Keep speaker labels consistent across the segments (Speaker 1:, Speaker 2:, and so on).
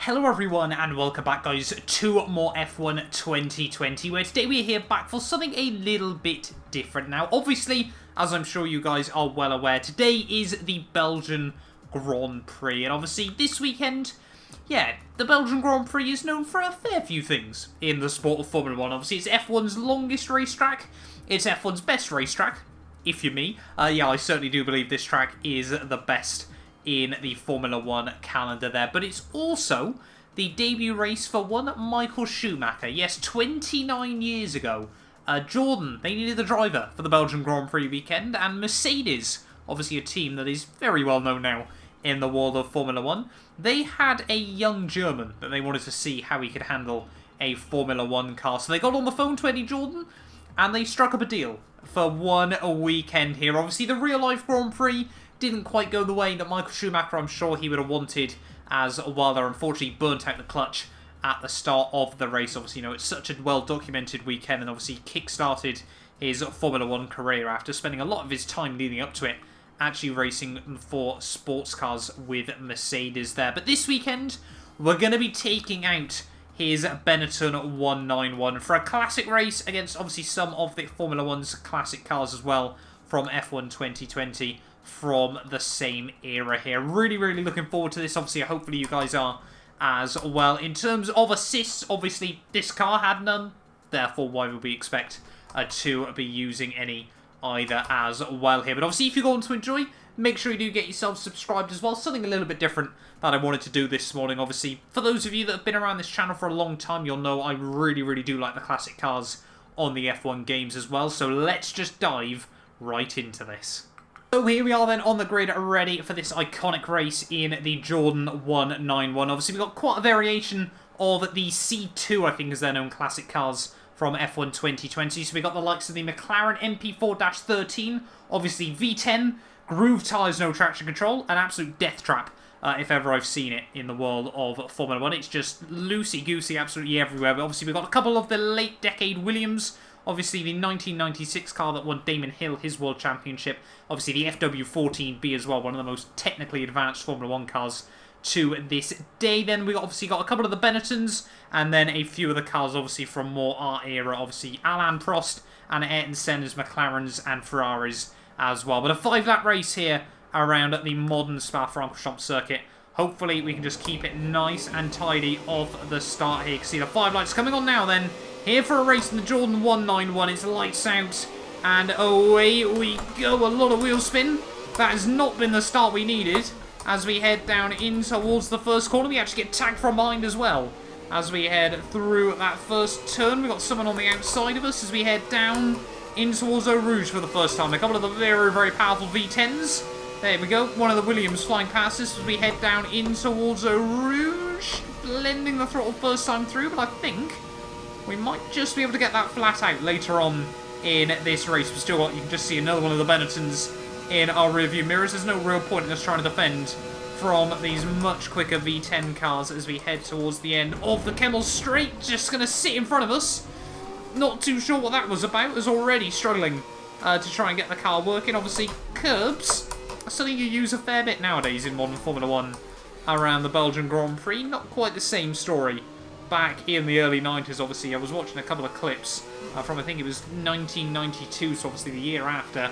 Speaker 1: Hello everyone and welcome back guys to more F1 2020, where today we're here back for something a little bit different. Now obviously, as I'm sure you guys are well aware, today is the Belgian Grand Prix, and obviously this weekend, yeah, the Belgian Grand Prix is known for a fair few things in the sport of Formula 1. Obviously it's F1's longest racetrack, it's F1's best racetrack, if you're me. Yeah, I certainly do believe this track is the best in the Formula 1 calendar there. But it's also the debut race for one Michael Schumacher. Yes, 29 years ago, Jordan, they needed a driver for the Belgian Grand Prix weekend, and Mercedes, obviously a team that is very well known now in the world of Formula 1, they had a young German that they wanted to see how he could handle a Formula 1 car. So they got on the phone to Eddie Jordan, and they struck up a deal for one weekend here. Obviously, the real-life Grand Prix didn't quite go the way that Michael Schumacher, I'm sure he would have wanted, as Wilder unfortunately burnt out the clutch at the start of the race. Obviously, you know, it's such a well-documented weekend, and obviously kick-started his Formula 1 career after spending a lot of his time leading up to it actually racing for sports cars with Mercedes there. But this weekend, we're going to be taking out his Benetton 191 for a classic race against obviously some of the Formula 1's classic cars as well from F1 2020 from the same era here. Really looking forward to this. Obviously, hopefully you guys are as well. In terms of assists, obviously this car had none, therefore why would we expect to be using any either as well here. But obviously if you're going to enjoy, make sure you do get yourself subscribed as well. Something a little bit different that I wanted to do this morning. Obviously, for those of you that have been around this channel for a long time, you'll know I really do like the classic cars on the F1 games as well. So let's just dive right into this. So here we are then on the grid, ready for this iconic race in the Jordan 191. Obviously we've got quite a variation of the C2, I think is their known classic cars from F1 2020. So we've got the likes of the Mclaren MP4-13, obviously V10, groove tyres, no traction control, an absolute death trap if ever I've seen it in the world of Formula 1. It's just loosey-goosey absolutely everywhere. But obviously we've got a couple of the late decade Williams, obviously the 1996 car that won Damon Hill his World Championship, obviously the FW14B as well, one of the most technically advanced Formula 1 cars to this day. Then we obviously got a couple of the Benettons, and then a few of the cars obviously from more our era, obviously Alain Prost and Ayrton Senna's McLarens and Ferraris as well. But a 5-lap race here around the modern Spa-Francorchamps circuit. Hopefully we can just keep it nice and tidy off the start here. You can see the 5 lights coming on now then. Here for a race in the Jordan 191, it's lights out, and away we go. A lot of wheel spin. That has not been the start we needed. As we head down in towards the first corner, we actually get tagged from behind as well. As we head through that first turn, we've got someone on the outside of us as we head down in towards Eau Rouge for the first time. A couple of the very powerful V10s. There we go, one of the Williams flying past us as we head down in towards Eau Rouge. Blending the throttle first time through, but I think we might just be able to get that flat out later on in this race. We've still got, you can just see another one of the Benettons in our rearview mirrors. There's no real point in us trying to defend from these much quicker V10 cars as we head towards the end of the Kemmel Straight. Just going to sit in front of us. Not too sure what that was about. Was already struggling to try and get the car working. Obviously, curbs are something you use a fair bit nowadays in modern Formula 1 around the Belgian Grand Prix. Not quite the same story back in the early 90s, obviously. I was watching a couple of clips from, I think it was 1992, so obviously the year after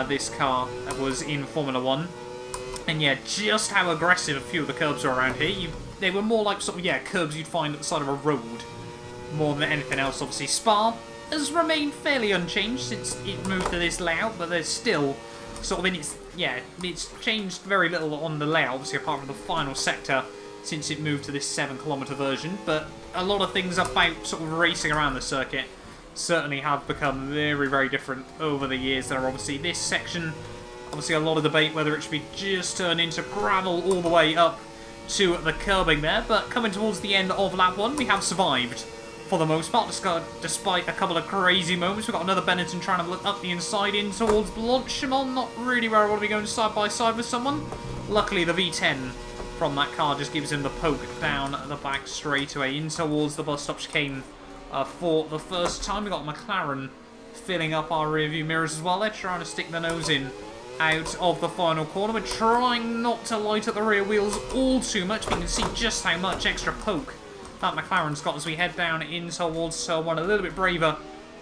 Speaker 1: this car was in Formula 1. And yeah, just how aggressive a few of the curbs are around here. They were more like sort of, yeah, curbs you'd find at the side of a road more than anything else. Obviously Spa has remained fairly unchanged since it moved to this layout, but there's still sort of in its, yeah, it's changed very little on the layout, obviously apart from the final sector since it moved to this 7-kilometre version. But a lot of things about sort of racing around the circuit certainly have become very different over the years. There are obviously this section, obviously a lot of debate whether it should be just turned into gravel all the way up to the curbing there. But coming towards the end of lap 1, we have survived for the most part, despite a couple of crazy moments. We've got another Benetton trying to look up the inside in towards Blanchimont. Not really where I want to be going side by side with someone. Luckily the V10 from that car just gives him the poke down the back straight away in towards the bus stop chicane for the first time. We've got McLaren filling up our rearview mirrors as well. They're trying to stick their nose in out of the final corner. We're trying not to light up the rear wheels all too much, but you can see just how much extra poke that McLaren's got as we head down in towards turn 1. A little bit braver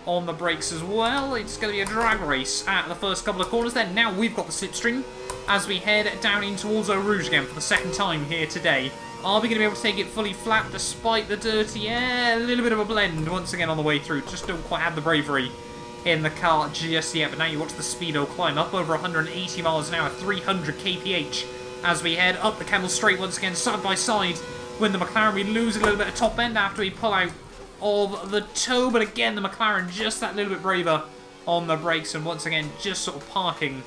Speaker 1: on the brakes as well. It's going to be a drag race at the first couple of corners then. Now we've got the slipstream as we head down in towards Eau Rouge again for the second time here today. Are we going to be able to take it fully flat despite the dirty air? A little bit of a blend once again on the way through. Just don't quite have the bravery in the car just yet. But now you watch the speedo climb up over 180 miles an hour, 300 kph as we head up the Camel Straight once again side by side. When the McLaren, we lose a little bit of top end after we pull out of the toe, but again the McLaren just that little bit braver on the brakes, and once again just sort of parking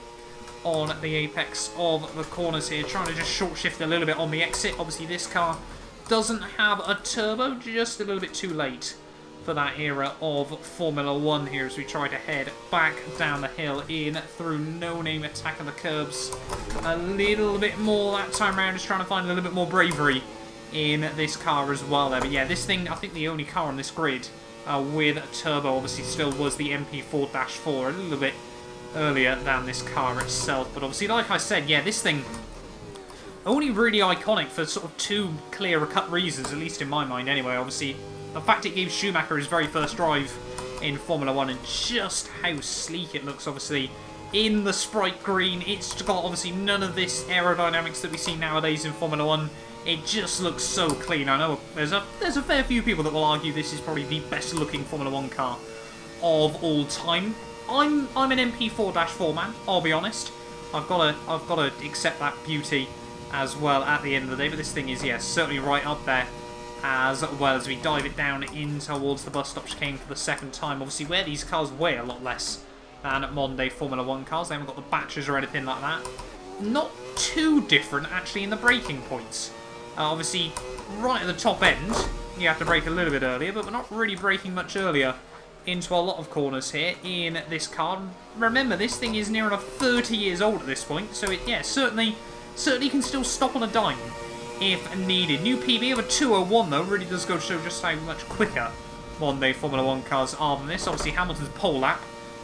Speaker 1: on the apex of the corners here, trying to just short shift a little bit on the exit. Obviously this car doesn't have a turbo, just a little bit too late for that era of Formula 1 here as we try to head back down the hill in through No Name, attacking the curbs a little bit more that time around, just trying to find a little bit more bravery in this car as well there. But yeah, this thing, I think the only car on this grid with a turbo obviously still was the MP4-4, a little bit earlier than this car itself. But obviously, like I said, yeah, this thing only really iconic for sort of two clear-cut reasons, at least in my mind anyway. Obviously, the fact it gave Schumacher his very first drive in Formula 1 and just how sleek it looks, obviously, in the Sprite Green. It's got obviously none of this aerodynamics that we see nowadays in Formula 1. It just looks so clean. I know there's a fair few people that will argue this is probably the best looking Formula 1 car of all time. I'm an MP4-4 man, I'll be honest. I've got to accept that beauty as well at the end of the day, but this thing is, yes, certainly right up there as well as we dive it down in towards the bus stop chicane for the second time. Obviously, where these cars weigh a lot less than modern day Formula 1 cars, they haven't got the batteries or anything like that. Not too different, actually, in the braking points. Obviously, right at the top end, you have to brake a little bit earlier, but we're not really braking much earlier into a lot of corners here in this car. Remember, this thing is near enough 30 years old at this point, so it, yeah, certainly can still stop on a dime if needed. New PB of a 201, though, really does go to show just how much quicker modern-day Formula 1 cars are than this. Obviously, Hamilton's pole lap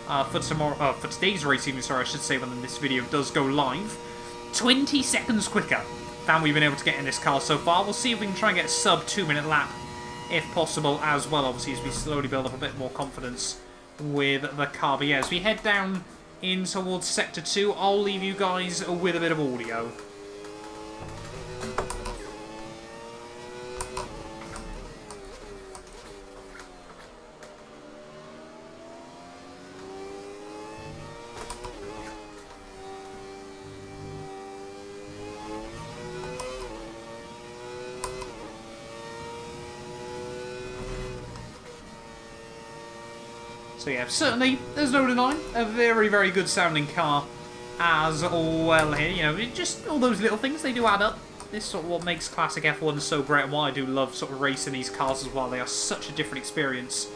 Speaker 1: for today's race, even, sorry, I should say, when this video does go live, 20 seconds quicker than we've been able to get in this car so far. We'll see if we can try and get a sub 2-minute lap if possible as well, obviously, as we slowly build up a bit more confidence with the car. But yeah, as we head down in towards Sector 2, I'll leave you guys with a bit of audio. So yeah, certainly, there's no denying, a very, very good sounding car as well here. You know, just all those little things, they do add up. This is sort of what makes classic F1 so great, and why I do love sort of racing these cars as well. They are such a different experience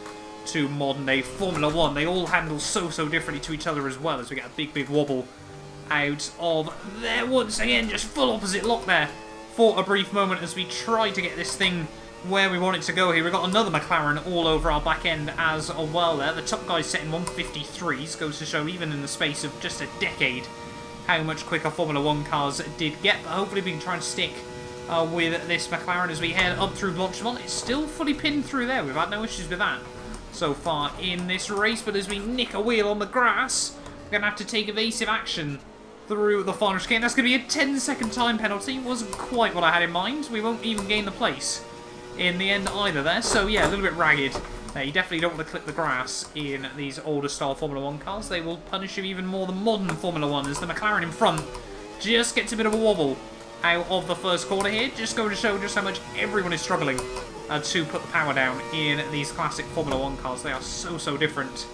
Speaker 1: to modern day Formula 1. They all handle so differently to each other as well, as we get a big wobble out of there once again. Just full opposite lock there for a brief moment as we try to get this thing where we want it to go here. We've got another McLaren all over our back end as well there. The top guy's setting 153s, goes to show even in the space of just a decade how much quicker Formula 1 cars did get. But hopefully we can try and stick with this McLaren as we head up through Blanchimont. It's still fully pinned through there. We've had no issues with that so far in this race. But as we nick a wheel on the grass, we're going to have to take evasive action through the final chicane. That's going to be a 10-second time penalty. Wasn't quite what I had in mind. We won't even gain the place in the end either there. So yeah, a little bit ragged. You definitely don't want to clip the grass in these older style Formula 1 cars. They will punish you even more than modern Formula 1 as the McLaren in front just gets a bit of a wobble out of the first corner here. Just going to show just how much everyone is struggling to put the power down in these classic Formula 1 cars. They are so different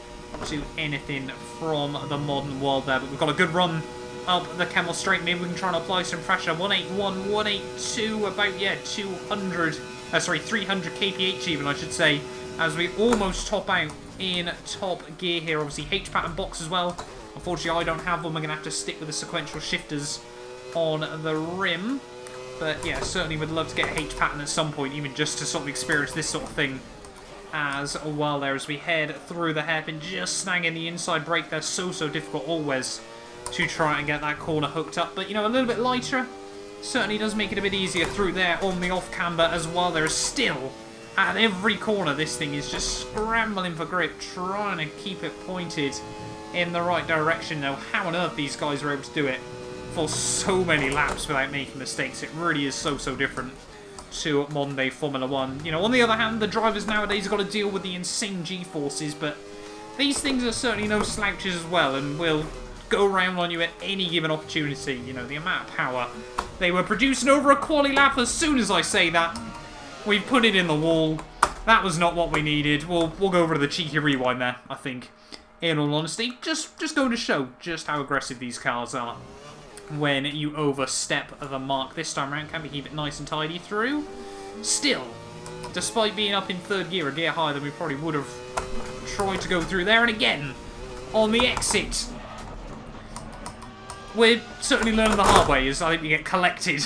Speaker 1: to anything from the modern world there. But we've got a good run up the Camel Straight. Maybe we can try and apply some pressure. 181, 182, about, yeah, 300 kph even, I should say, as we almost top out in top gear here. Obviously, H-pattern box as well. Unfortunately, I don't have one. We're going to have to stick with the sequential shifters on the rim. But yeah, certainly would love to get H-pattern at some point, even just to sort of experience this sort of thing as well there as we head through the hairpin. Just snagging the inside brake there. So difficult always to try and get that corner hooked up. But, you know, a little bit lighter certainly does make it a bit easier through there on the off-camber as well. There's still, at every corner, this thing is just scrambling for grip, trying to keep it pointed in the right direction. Now, how on earth these guys are able to do it for so many laps without making mistakes, it really is so different to modern day Formula 1. You know, on the other hand, the drivers nowadays have got to deal with the insane G-forces, but these things are certainly no slouches as well, and will go around on you at any given opportunity. You know, the amount of power they were producing over a quali lap. As soon as I say that, we've put it in the wall. That was not what we needed. We'll go over to the cheeky rewind there, I think. In all honesty, just going to show just how aggressive these cars are when you overstep the mark. This time around, can we keep it nice and tidy through? Still, despite being up in third gear, a gear higher than we probably would have tried to go through there. And again, on the exit, we're certainly learning the hard way as I think we get collected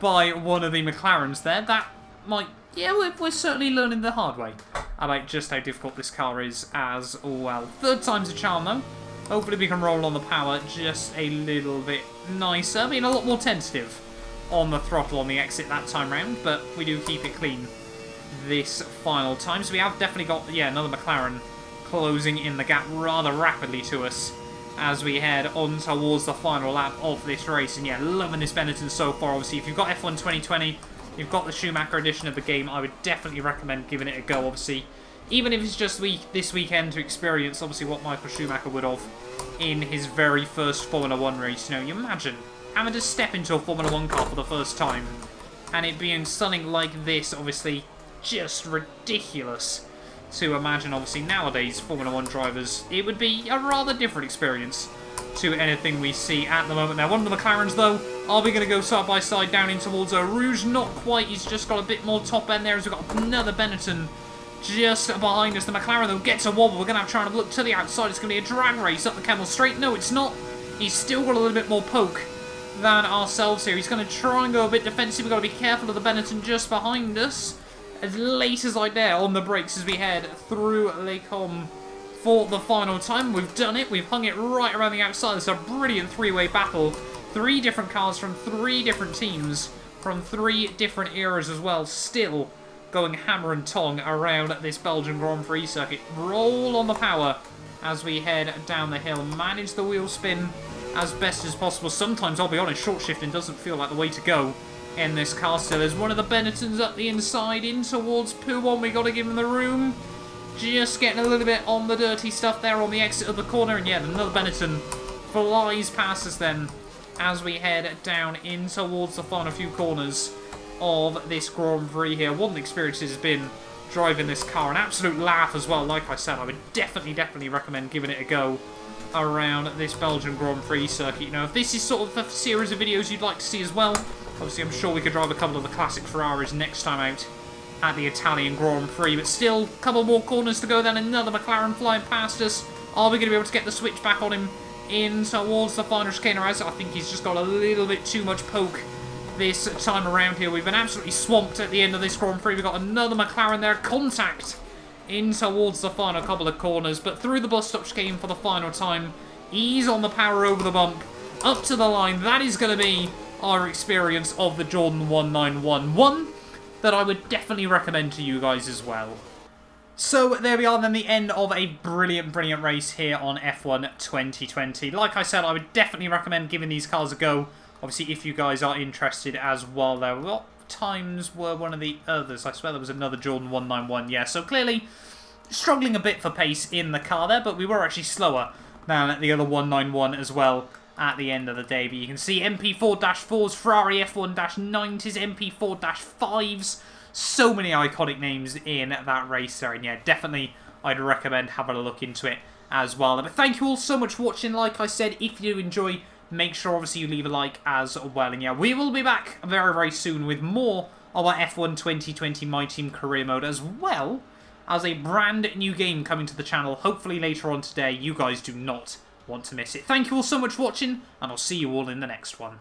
Speaker 1: by one of the McLarens there. That might... yeah, we're certainly learning the hard way about just how difficult this car is as well. Third time's a charm, though. Hopefully we can roll on the power just a little bit nicer. Being a lot more tentative on the throttle on the exit that time round, but we do keep it clean this final time. So we have definitely got, yeah, another McLaren closing in the gap rather rapidly to us as we head on towards the final lap of this race. And yeah, loving this Benetton so far. Obviously, if you've got F1 2020, you've got the Schumacher edition of the game, I would definitely recommend giving it a go. Obviously, even if it's just this weekend to experience, obviously, what Michael Schumacher would have in his very first Formula 1 race. You know, you imagine having to step into a Formula 1 car for the first time and it being something like this, obviously, just ridiculous to imagine. Obviously, nowadays, Formula 1 drivers, it would be a rather different experience to anything we see at the moment. Now, one of the McLarens, though, are we going to go side by side down in towards a Rouge? Not quite. He's just got a bit more top end there as we've got another Benetton just behind us. The McLaren, though, gets a wobble. We're going to have trying to look to the outside. It's going to be a drag race up the Kemmel Straight. No, it's not. He's still got a little bit more poke than ourselves here. He's going to try and go a bit defensive. We've got to be careful of the Benetton just behind us. As late as I dare on the brakes as we head through Les Combes for the final time. We've done it. We've hung it right around the outside. It's a brilliant three-way battle. 3 different cars from 3 different teams from 3 different eras as well. Still going hammer and tong around this Belgian Grand Prix circuit. Roll on the power as we head down the hill. Manage the wheel spin as best as possible. Sometimes, I'll be honest, short shifting doesn't feel like the way to go in this car still. There's one of the Benettons up the inside in towards Pouwon. We got to give him the room. Just getting a little bit on the dirty stuff there on the exit of the corner. And yeah, another Benetton flies past us then as we head down in towards the final few corners of this Grand Prix here. What an experience it has been driving this car. An absolute laugh as well. Like I said, I would definitely recommend giving it a go around this Belgian Grand Prix circuit. You know, if this is sort of a series of videos you'd like to see as well, obviously I'm sure we could drive a couple of the classic Ferraris next time out at the Italian Grand Prix. But still, a couple more corners to go then. Another McLaren flying past us. Are we going to be able to get the switch back on him in towards the final chicane? I think he's just got a little bit too much poke this time around here. We've been absolutely swamped at the end of this Grand Prix. We've got another McLaren there. Contact in towards the final couple of corners, but through the bus stop chicane for the final time. Ease on the power over the bump. Up to the line. That is going to be our experience of the Jordan 1911. One that I would definitely recommend to you guys as well. So there we are then, the end of a brilliant race here on F1 2020. Like I said, I would definitely recommend giving these cars a go. Obviously, if you guys are interested as well, though. What times were one of the others? I swear there was another Jordan 191. Yeah, so clearly struggling a bit for pace in the car there, but we were actually slower than the other 191 as well at the end of the day. But you can see MP4-4s, Ferrari F1-90s, MP4-5s. So many iconic names in that race there. And yeah, definitely I'd recommend having a look into it as well. But thank you all so much for watching. Like I said, if you do enjoy, make sure obviously you leave a like as well. And yeah, we will be back very soon with more of our F1 2020 My Team Career Mode, as well as a brand new game coming to the channel, hopefully later on today. You guys do not want to miss it. Thank you all so much for watching, and I'll see you all in the next one.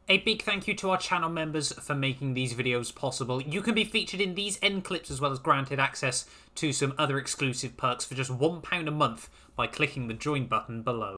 Speaker 1: A big thank you to our channel members for making these videos possible. You can be featured in these end clips, as well as granted access to some other exclusive perks for just £1 a month by clicking the join button below.